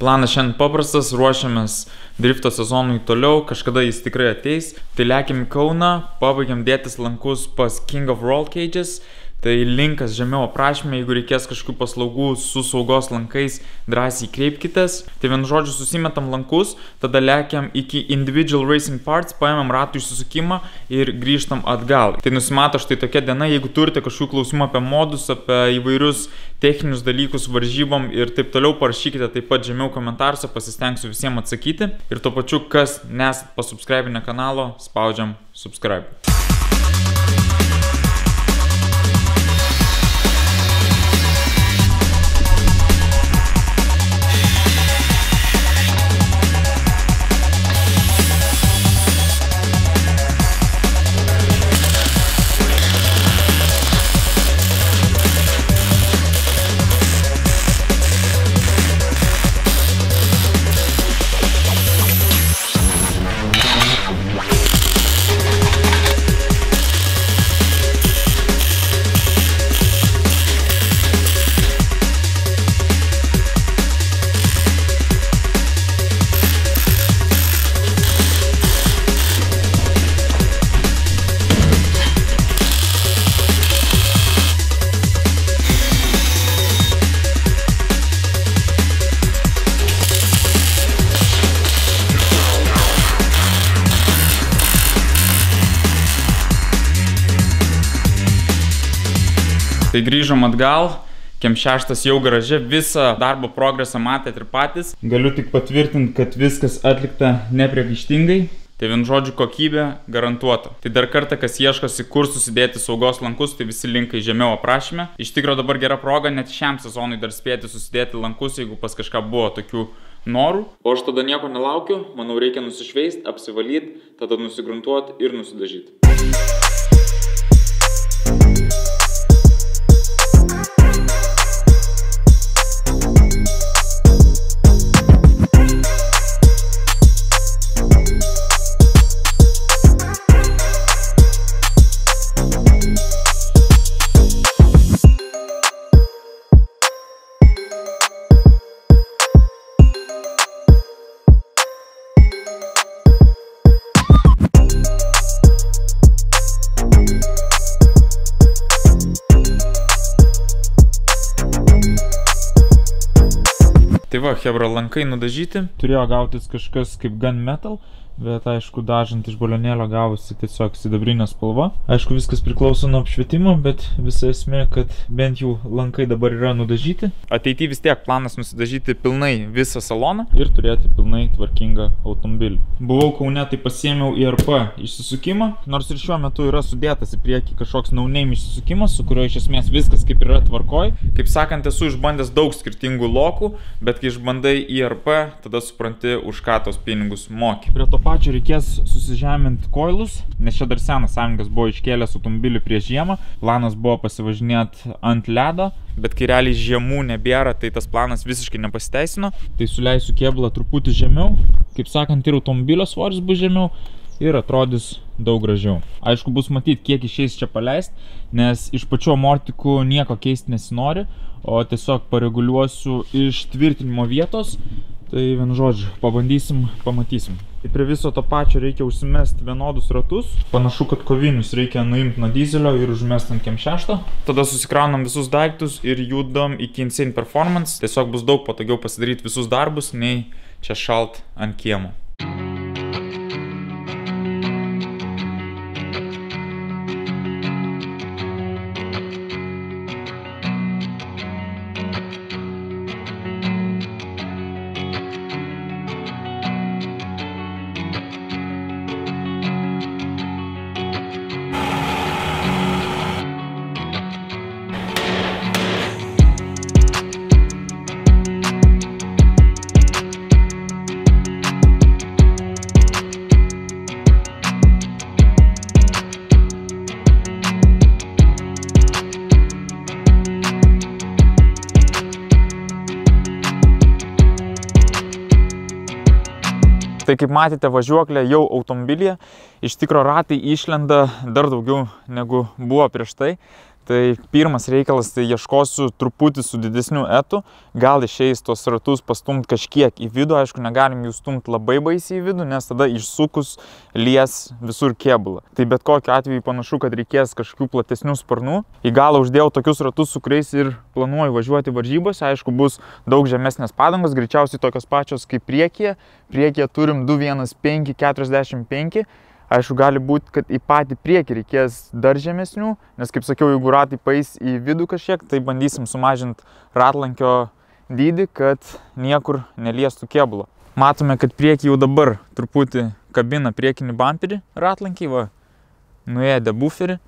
Planas šiandien paprastas, ruošiamės drifto sezonui toliau, kažkada jis tikrai ateis. Tai lekiam į Kauną, pabaigiam dėtis lankus pas King of Roll Cages. Tai linkas žemiau aprašyme, jeigu reikės kažkokių paslaugų su saugos lankais, drąsiai kreipkitės. Tai vienu žodžiu susimetam lankus, tada lekiam iki Individual Racing Parts, paėmėm ratų išsisukimą ir grįžtam atgal. Tai nusimato štai tokia diena, jeigu turite kažkokių klausimų apie modus, apie įvairius techninius dalykus varžybom ir taip toliau, parašykite taip pat žemiau komentaruose, pasistengsiu visiems atsakyti. Ir tuo pačiu, kas nesat pasubscribinę kanalo, spaudžiam subscribe. Tai grįžom atgal, kiem 6 jau garaže, visą darbo progresą matėt ir patys. Galiu tik patvirtinti, kad viskas atlikta nepriekaištingai. Tai vienu žodžiu kokybė garantuota. Tai dar kartą, kas ieškosi, kur susidėti saugos lankus, tai visi linkai žemiau aprašyme. Iš tikro dabar gera proga net šiam sezonui dar spėti susidėti lankus, jeigu pas kažką buvo tokių norų. O aš tada nieko nelaukiu, manau reikia nusišveist, apsivalyt, tada nusigruntuot ir nusidažyti. Tai va, hebra, lankai nudažyti. Turėjo gautis kažkas kaip gunmetal, bet aišku, dažant iš balionėlio gavosi tiesiog sidabrinė spalva. Aišku, viskas priklauso nuo apšvietimo, bet visa esmė, kad bent jau lankai dabar yra nudažyti. Ateityje vis tiek planas nusidažyti pilnai visą saloną ir turėti pilnai tvarkingą automobilį. Buvau Kaune, tai pasiėmiau IRP išsisukimą, nors ir šiuo metu yra sudėtas į priekį kažkoks no-name išsisukimas, su kuriuo iš esmės viskas kaip yra tvarkoj. Kaip sakant, esu išbandęs daug skirtingų lokų, bet kai išbandai IRP, tada supranti, už ką tos pinigus moki. Prie to pačio reikės susižeminti koilus, nes čia dar senas savininkas buvo iškėlęs automobilį prieš žiemą. Planas buvo pasivažinėti ant ledo, bet kai realiai žiemų nebėra, tai tas planas visiškai nepasiteisino. Tai suleisiu kėblą truputį žemiau, kaip sakant, ir automobilio svoris bus žemiau ir atrodys daug gražiau. Aišku, bus matyti, kiek išeis čia paleisti, nes iš pačių amortikų nieko keisti nesinori, o tiesiog pareguliuosiu iš tvirtinimo vietos. Tai vienu žodžiu, pabandysim, pamatysim. Tai prie viso to pačio reikia užsimesti vienodus ratus. Panašu, kad kovinius reikia nuimti nuo dizelio ir užmesti ant kem 6. Tada susikraunam visus daiktus ir judam iki Insane Performance. Tiesiog bus daug patogiau pasidaryti visus darbus, nei čia šalt ant kiemo. Tai kaip matėte, važiuoklė jau automobilyje, iš tikro ratai išlenda dar daugiau negu buvo prieš tai. Tai pirmas reikalas, tai ieškosiu truputį su didesniu etu, gal išeis tos ratus pastumti kažkiek į vidų, aišku, negalim jų stumti labai baisiai į vidų, nes tada išsukus lies visur kėbulą. Tai bet kokiu atveju panašu, kad reikės kažkokių platesnių sparnų. Į galą uždėjau tokius ratus, su kuriais ir planuoju važiuoti varžybose, aišku, bus daug žemesnės padangos, greičiausiai tokios pačios kaip priekyje. Priekyje turim 215 45. Aišku, gali būti, kad į patį priekį reikės dar žemesnių, nes, kaip sakiau, jeigu ratai paeis į vidų kažkiek, tai bandysim sumažinti ratlankio dydį, kad niekur neliestų kėbulo. Matome, kad priekį jau dabar truputį kabina priekinį bamperį ratlankiai, va, nuėdė buferį.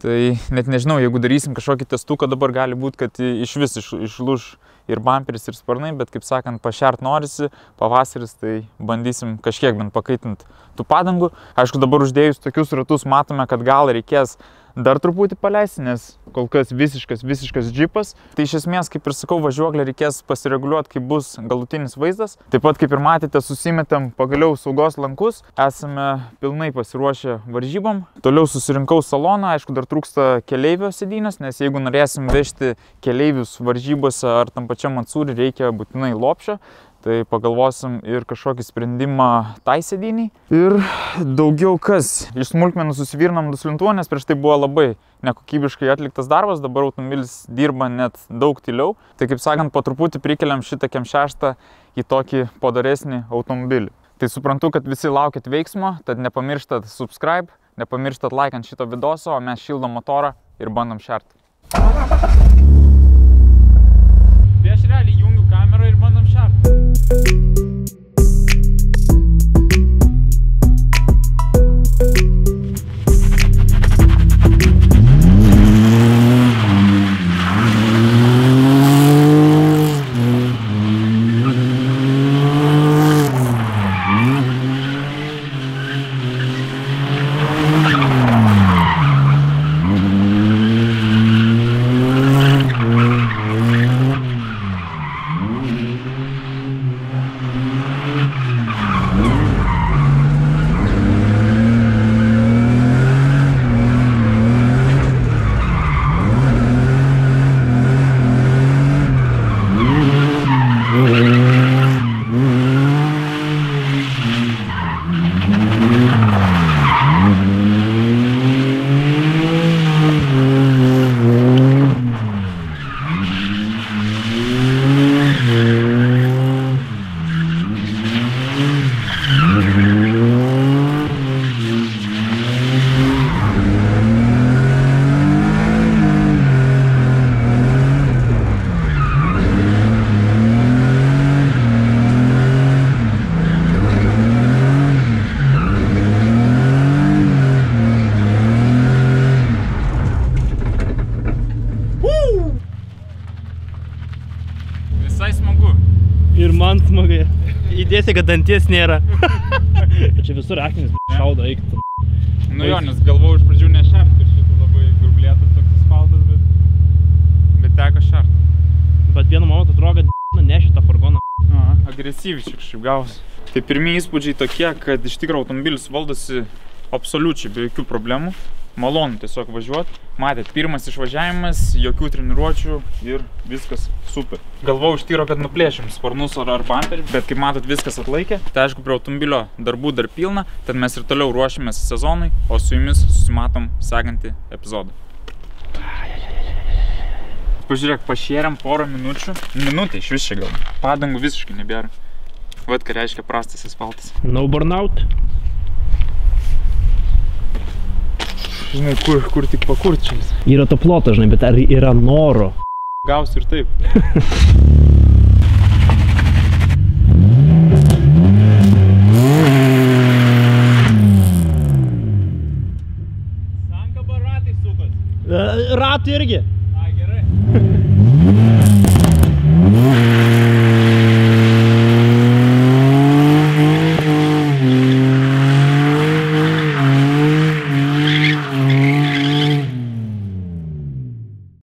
Tai net nežinau, jeigu darysim kažkokį testuką, dabar gali būti, kad iš vis išlūž ir bamperis, ir sparnai, bet, kaip sakant, pašert norisi, pavasaris, tai bandysim kažkiek bent pakaitinti tų padangų. Aišku, dabar uždėjus tokius ratus matome, kad gal reikės dar truputį paleisti, nes kol kas visiškas džipas. Tai iš esmės, kaip ir sakau, važiuoklę reikės pasireguliuoti, kai bus galutinis vaizdas. Taip pat, kaip ir matėte, susimetėm pagaliau saugos lankus, esame pilnai pasiruošę varžybom. Toliau susirinkau saloną, aišku, dar trūksta keleivio sėdynės, nes jeigu norėsim vežti keleivius varžybose ar tam pačiam Matsūry, reikia būtinai lopšio. Tai pagalvosim ir kažkokį sprendimą tai sėdyniai. Ir daugiau kas. Iš smulkmenų susivirnam duslintuvą, nes prieš tai buvo labai nekokybiškai atliktas darbas, dabar automobilis dirba net daug tyliau. Tai kaip sakant, po truputį prikeliam šitą Kem6 į tokį podoresnį automobilį. Tai suprantu, kad visi laukit veiksmo, tad nepamirštat subscribe, nepamirštat laikant šito videoso, o mes šildom motorą ir bandom šerti. Tai aš realiai jungiu kamerą ir bandom šerti. Įdėsi, kad danties nėra. Čia visur akmenis šaudo, eiktų. Nu jo, nes galvojau iš pradžių nešerti, šitą labai grublėtas toks asfaltas, bet teko šerti. Bet vienu momentu atrodo, kad neši tą furgoną. Agresyviai šiek gausi. Tai pirmieji įspūdžiai tokie, kad iš tikrųjų automobilis valdosi absoliučiai be jokių problemų. Malonu tiesiog važiuoti. Matėt, pirmas išvažiavimas, jokių treniruočių ir viskas super. Galvojau iš tikro, kad nuplėšim sparnus ar bamperį, bet kaip matot, viskas atlaikė. Tai aišku, prie automobilio darbų dar pilna, tad mes ir toliau ruošiamės sezonui, o su jumis susimatom sekantį epizodą. Pažiūrėk, pašėrėm porą minučių. Minutė iš vis čia gal. Padangų visiškai nebėra. Vat ką reiškia prastas asfaltas. No burnout. Žinai, kur tik pakurčiais. Yra to ploto, žinai, bet ar yra noro? Gausiu ir taip. Sankaba ratai sukos. Ratai irgi. A, gerai.